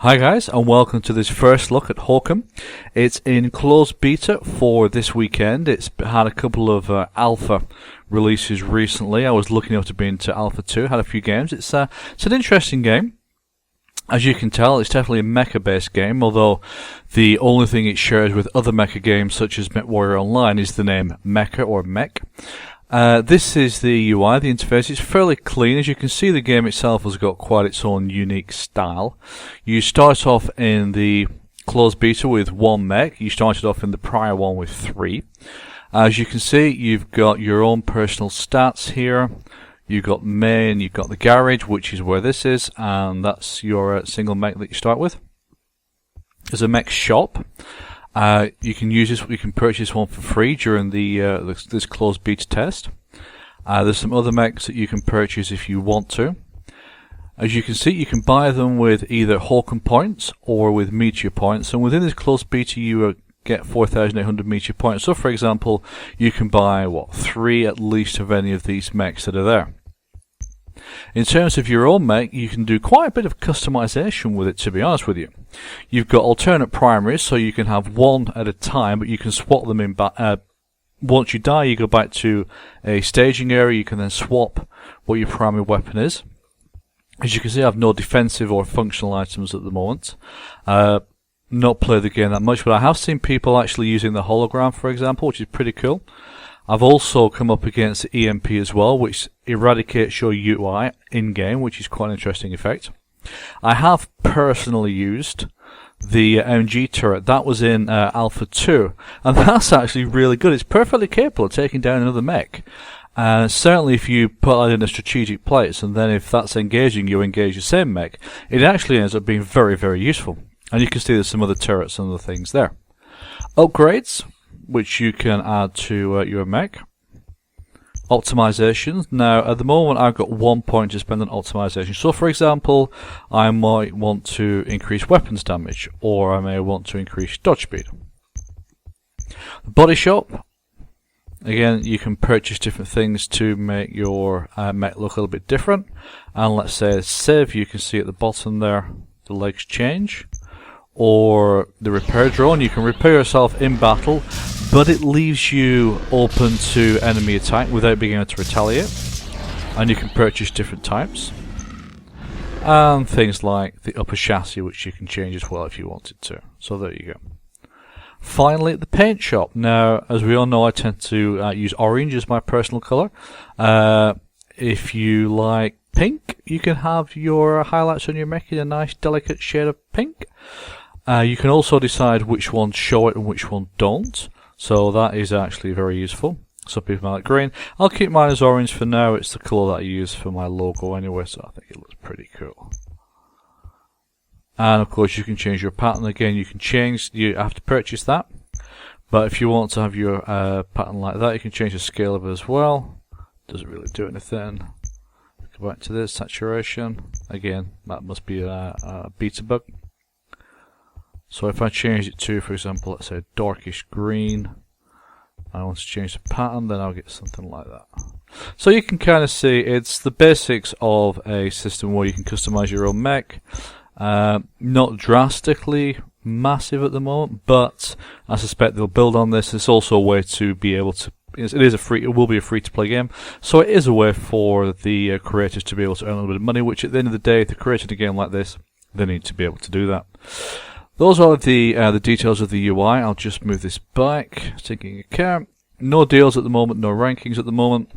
Hi guys, and welcome to this first look at Hawken. It's in closed beta for this weekend. It's had a couple of alpha releases recently. I was lucky enough to be into alpha 2, had a few games. It's an interesting game. As you can tell, it's definitely a mecha-based game, although the only thing it shares with other mecha games such as MechWarrior Online is the name Mecha or Mech. This is the UI, the interface. It's fairly clean. As you can see, the game itself has got quite its own unique style. You start off in the closed beta with 1 mech. You started off in the prior one with 3. As you can see, you've got your own personal stats here. You've got main, you've got the garage, which is where this is, and that's your single mech that you start with. There's a mech shop. You can use this. You can purchase one for free during this closed beta test. There's some other mechs that you can purchase if you want to. As you can see, you can buy them with either Hawken points or with Meteor points. And within this closed beta, you get 4,800 Meteor points. So, for example, you can buy 3 at least of any of these mechs that are there. In terms of your own mech, you can do quite a bit of customization with it, to be honest with you. You've got alternate primaries, so you can have one at a time, but you can swap them in back. Once you die, you go back to a staging area, you can then swap what your primary weapon is. As you can see, I have no defensive or functional items at the moment. Not played the game that much, but I have seen people actually using the hologram, for example, which is pretty cool. I've also come up against the EMP as well, which eradicates your UI in-game, which is quite an interesting effect. I have personally used the MG turret. That was in Alpha 2, and that's actually really good. It's perfectly capable of taking down another mech. Certainly if you put that in a strategic place, and then if that's engaging, you engage the same mech, it actually ends up being very, very useful. And you can see there's some other turrets and other things there. Upgrades, which you can add to your mech. Optimizations. Now, at the moment, I've got 1 point to spend on optimization. So, for example, I might want to increase weapons damage, or I may want to increase dodge speed. The body shop. Again, you can purchase different things to make your mech look a little bit different. And let's say Civ, you can see at the bottom there, the legs change. Or the repair drone, you can repair yourself in battle, but it leaves you open to enemy attack without being able to retaliate. And you can purchase different types. And things like the upper chassis, which you can change as well if you wanted to. So there you go. Finally, the paint shop. Now, as we all know, I tend to use orange as my personal colour. If you like pink, you can have your highlights on your mech in a nice delicate shade of pink. You can also decide which ones show it and which ones don't, so that is actually very useful. Some people like green. I'll keep mine as orange for now. It's the colour that I use for my logo anyway, so I think it looks pretty cool. And of course you can change your pattern again. You have to purchase that, but if you want to have your pattern like that, you can change the scale of it as well. Doesn't really do anything. Go back to this, saturation. Again, that must be a beta bug. So if I change it to, for example, let's say darkish green, I want to change the pattern, then I'll get something like that. So you can kind of see it's the basics of a system where you can customize your own mech. Not drastically massive at the moment, but I suspect they'll build on this. It's also a way to be able to. It will be a free-to-play game, so it is a way for the creators to be able to earn a little bit of money. Which, at the end of the day, if they're creating a game like this, they need to be able to do that. Those are the details of the UI. I'll just move this back, taking account. No deals at the moment, no rankings at the moment.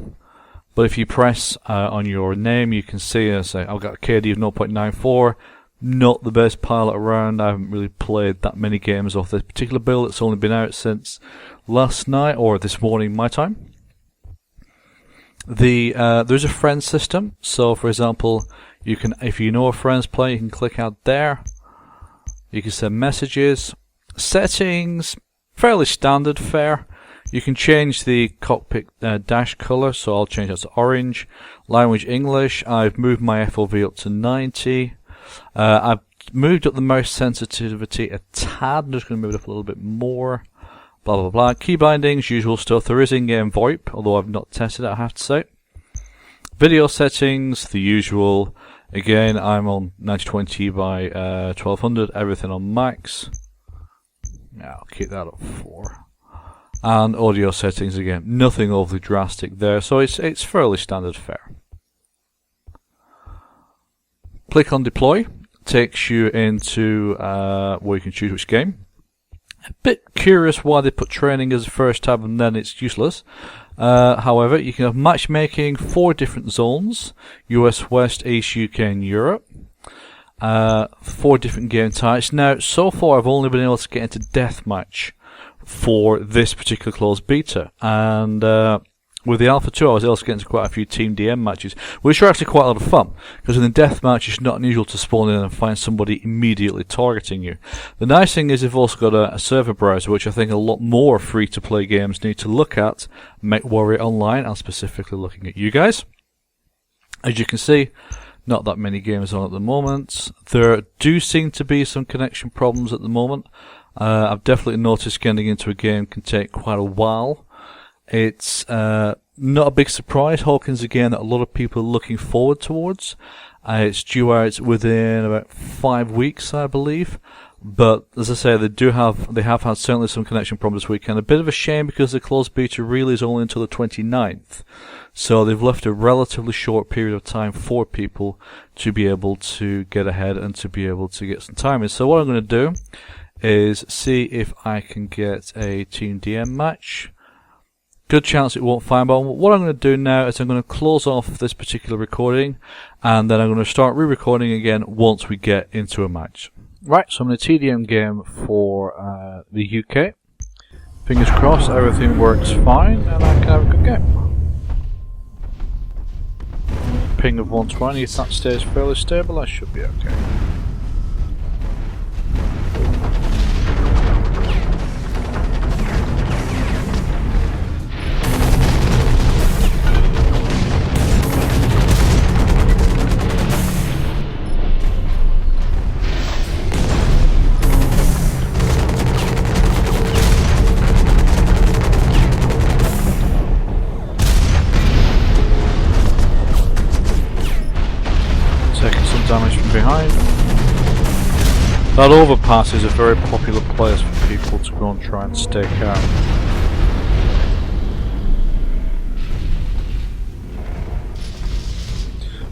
But if you press on your name, you can see I've got a KD of 0.94. Not the best pilot around. I haven't really played that many games off this particular build. It's only been out since last night or this morning my time. There's a friend system. So, for example, you can, if you know a friend's playing, you can click out there. You can send messages. Settings, fairly standard fare. You can change the cockpit dash color, so I'll change that to orange. Language English. I've moved my FOV up to 90. I've moved up the mouse sensitivity a tad. I'm just going to move it up a little bit more. Blah blah blah. Key bindings, usual stuff. There is in-game VoIP, although I've not tested it, I have to say. Video settings, the usual. Again, I'm on 9020 by 1200, everything on max. Yeah, I'll keep that at 4. And audio settings again, nothing overly drastic there, so it's fairly standard fare. Click on deploy, takes you into where you can choose which game. A bit curious why they put training as the first tab and then it's useless. However, you can have matchmaking, 4 different zones: US, West, East, UK and Europe. 4 different game types. Now, so far I've only been able to get into deathmatch for this particular closed beta, and with the Alpha 2 I was able to get into quite a few Team DM matches, which are actually quite a lot of fun, because in the deathmatch it's not unusual to spawn in and find somebody immediately targeting you. The nice thing is they've also got a server browser, which I think a lot more free-to-play games need to look at. MechWarrior Online, I'm specifically looking at you guys. As you can see, not that many games on at the moment. There do seem to be some connection problems at the moment. I've definitely noticed getting into a game can take quite a while. It's not a big surprise. Hawken's a game that a lot of people are looking forward towards. It's due out within about 5 weeks, I believe. But as I say, they have had certainly some connection problems this weekend. A bit of a shame because the closed beta really is only until the 29th. So they've left a relatively short period of time for people to be able to get ahead and to be able to get some time in. So what I'm going to do is see if I can get a Team DM match. Good chance it won't find, but what I'm going to do now is I'm going to close off this particular recording, and then I'm going to start re-recording again once we get into a match. Right, so I'm in a TDM game for the UK. Fingers crossed everything works fine and I can have a good game. Ping of 120, if that stays fairly stable, I should be okay. Damage from behind. That overpass is a very popular place for people to go and try and stake out.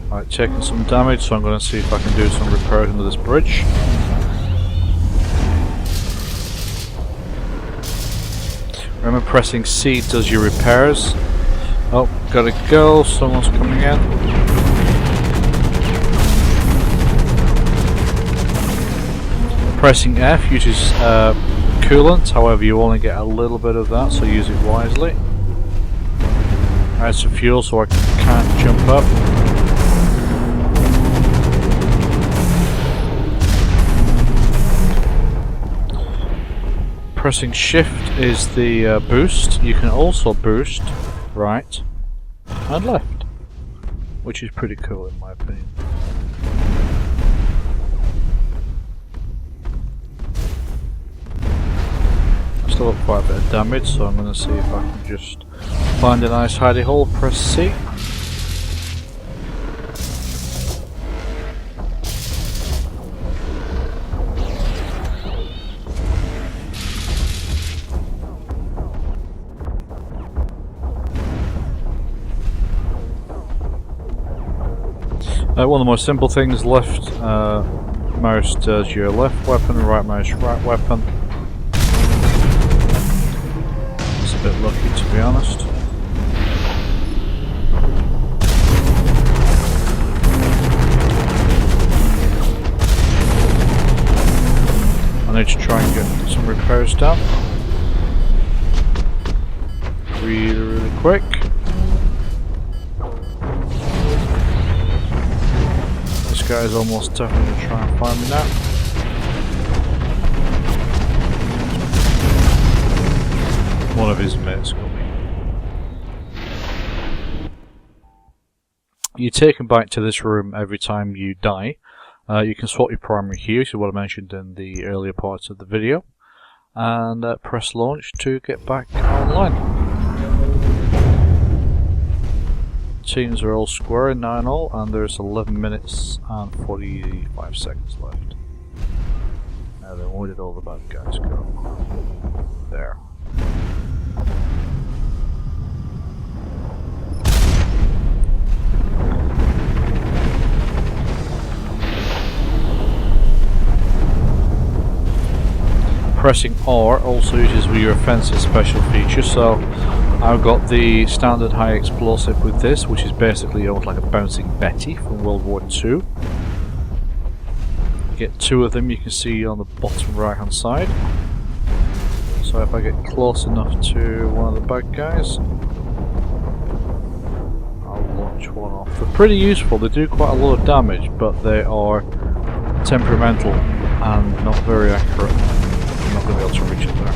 Alright, taking some damage, so I'm going to see if I can do some repairs under this bridge. Remember, pressing C does your repairs. Oh, gotta go, someone's coming in. Pressing F uses coolant, however you only get a little bit of that, so use it wisely. Add some fuel so I can't jump up. Pressing shift is the boost. You can also boost right and left, which is pretty cool in my opinion. Still up quite a bit of damage, so I'm going to see if I can just find a nice hidey hole. Press C. One of the most simple things: left mouse does your left weapon, right mouse right weapon. A bit lucky, to be honest. I need to try and get some repairs done really quick. This guy's almost definitely going to try and find me now. One of his mates got me. You take him back to this room every time you die. You can swap your primary here, which is what I mentioned in the earlier parts of the video, and press launch to get back online. teams are all square, 9 all, and there's 11 minutes and 45 seconds left. Now then, where did all the bad guys go? There. Pressing R also uses your offensive special feature, so I've got the standard high explosive with this, which is basically almost like a bouncing Betty from World War II. You get 2 of them, you can see on the bottom right hand side. So if I get close enough to one of the bad guys, I'll launch one off. They're pretty useful, they do quite a lot of damage, but they are temperamental and not very accurate. I'm not going to be able to reach it there.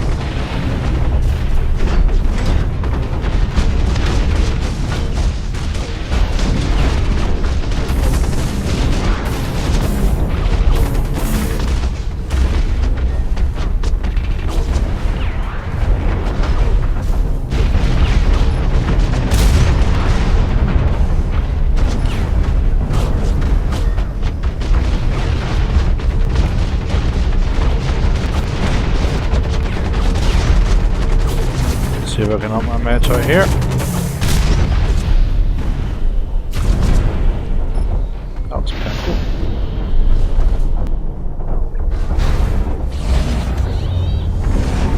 See if I can help my mates out here. That was painful.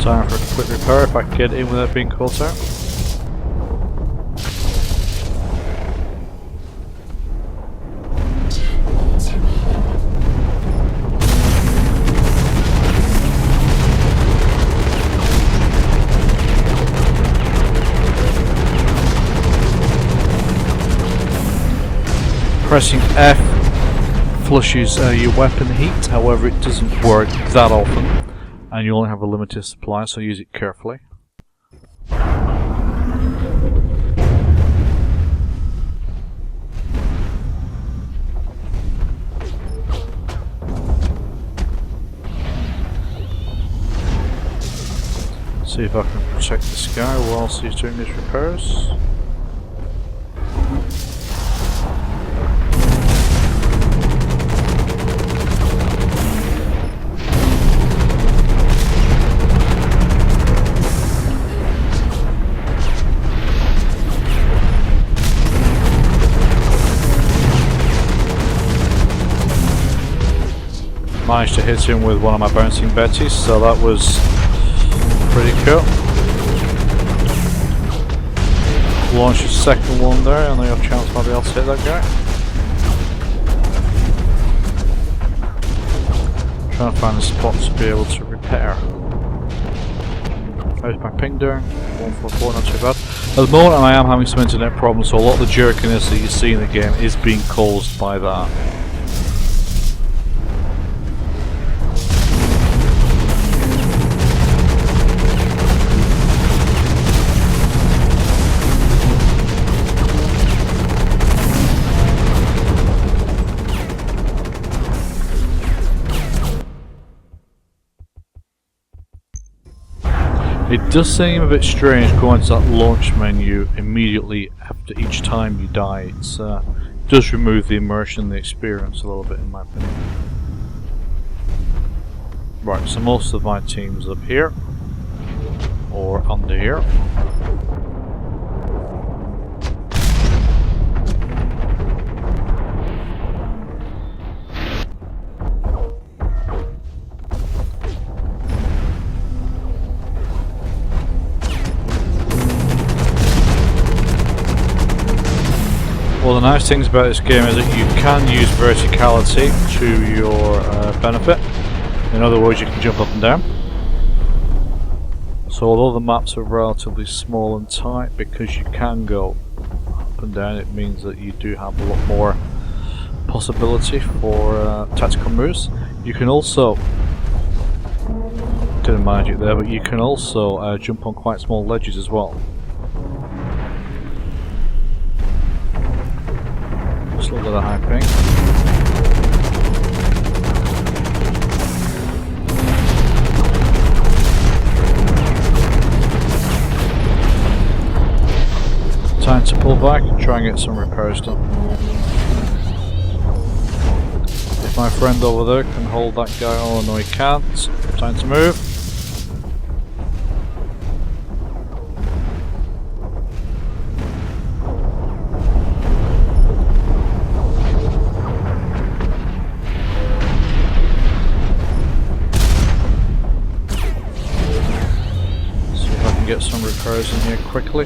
Time for a quick repair if I can get in without being caught out. Pressing F flushes your weapon heat, however it doesn't work that often and you only have a limited supply, so use it carefully. See if I can protect this guy whilst he's doing his repairs. Managed to hit him with one of my bouncing Bettys, so that was pretty cool. Launch a second one there, and the off chance might be able to hit that guy. Trying to find a spot to be able to repair. How's my ping doing? 144, not too bad. At the moment I am having some internet problems, so a lot of the jerkiness that you see in the game is being caused by that. It does seem a bit strange going to that launch menu immediately after each time you die. It does remove the immersion and the experience a little bit, in my opinion. Right, so most of my team's up here or under here. Well, the nice things about this game is that you can use verticality to your benefit. In other words, you can jump up and down. So although the maps are relatively small and tight, because you can go up and down, it means that you do have a lot more possibility for tactical moves. You can also, didn't manage it there, but you can also jump on quite small ledges as well. Just a little bit of high ping. Time to pull back and try and get some repairs done. If my friend over there can hold that guy, oh no he can't. Time to move. See if I can get some repairs in here quickly.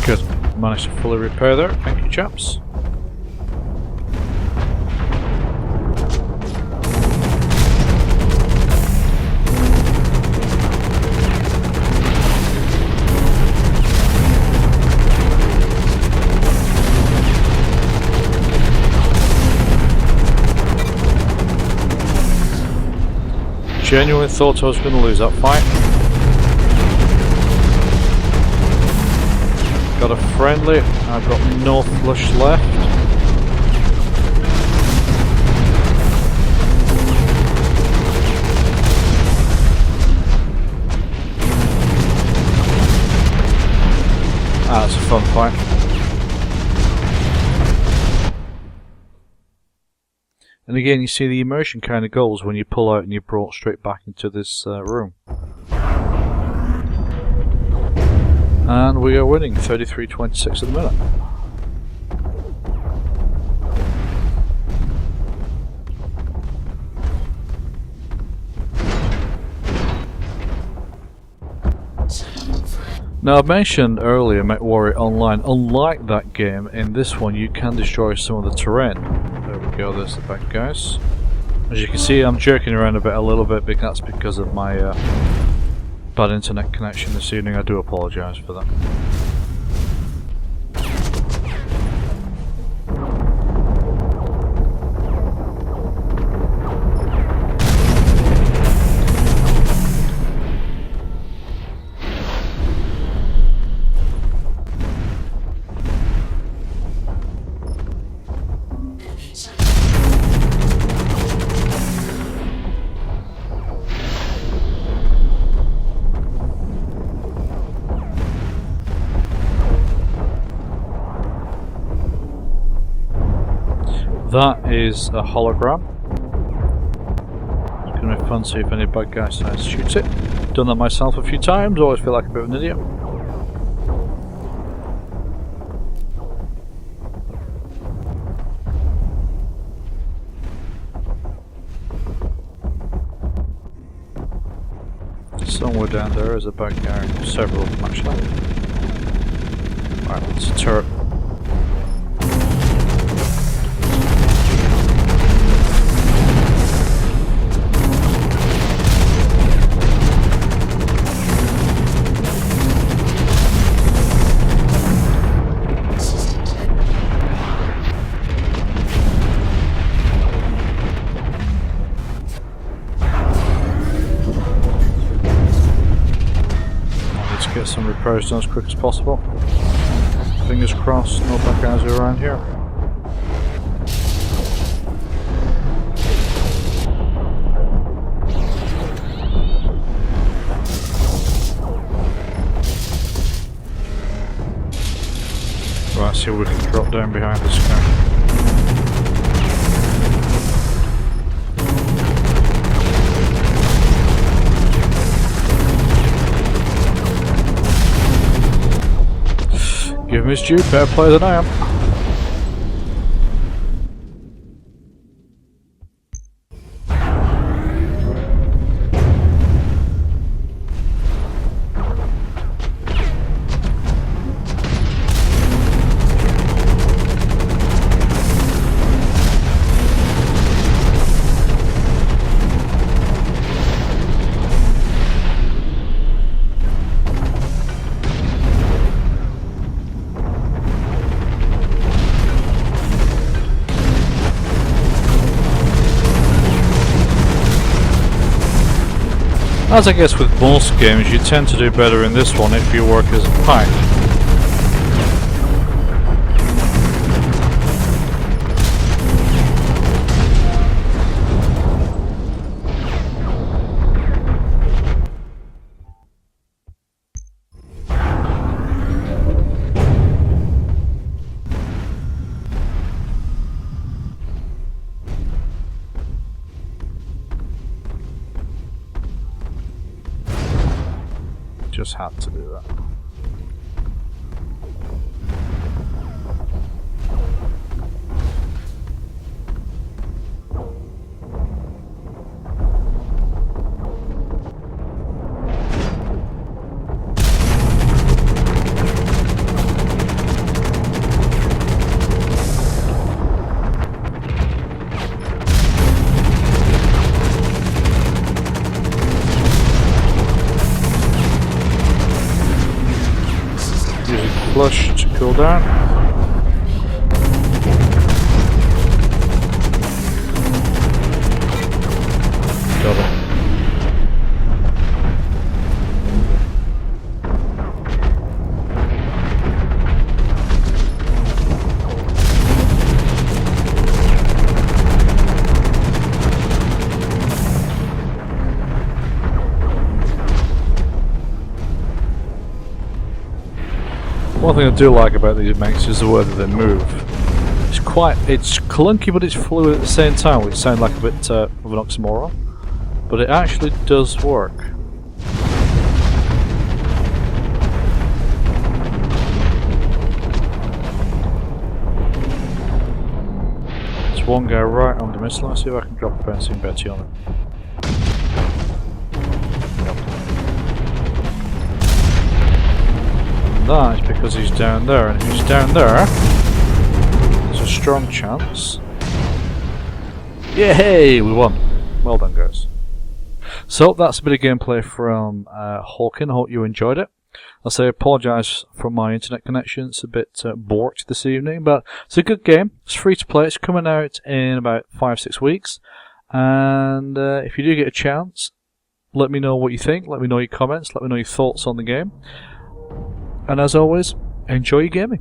Good. Managed to fully repair there. Thank you, chaps. Genuinely thought I was going to lose that fight. Got a friendly, I've got no flush left. Ah, that's a fun fight. And again, you see the immersion kind of goes when you pull out and you're brought straight back into this room. And we are winning 33-26 at the minute. Now I mentioned earlier MechWarrior Online, unlike that game, in this one you can destroy some of the terrain. There we go, there's the bad guys. As you can see I'm jerking around a little bit, but that's because of my bad internet connection this evening. I do apologise for that. That is a hologram. It's going to be fun to see if any bad guy decides to shoot it. Done that myself a few times, always feel like a bit of an idiot. Somewhere down there is a bad guy, several of them actually. Alright, it's a turret. Get some repairs done as quick as possible. Fingers crossed, no bad guys are around here. Right, see if we can drop down behind this guy. Give him his due, better player than I am. As I guess with most games, you tend to do better in this one if you work as a pack. just had to do that. Flush to cool down. Got it. One thing I do like about these mechs is the way that they move. It's clunky, but it's fluid at the same time, which sounds like a bit of an oxymoron, but it actually does work. There's one guy right on the missile. Let's see if I can drop a bouncing Betty on it. That is because he's down there, and if he's down there, there's a strong chance. Yay! We won. Well done, guys. So that's a bit of gameplay from Hawken. I hope you enjoyed it. I'll say I apologise for my internet connection. It's a bit borked this evening, but it's a good game. It's free to play. It's coming out in about 5-6 weeks, and if you do get a chance, let me know what you think. Let me know your comments. Let me know your thoughts on the game. And as always, enjoy your gaming.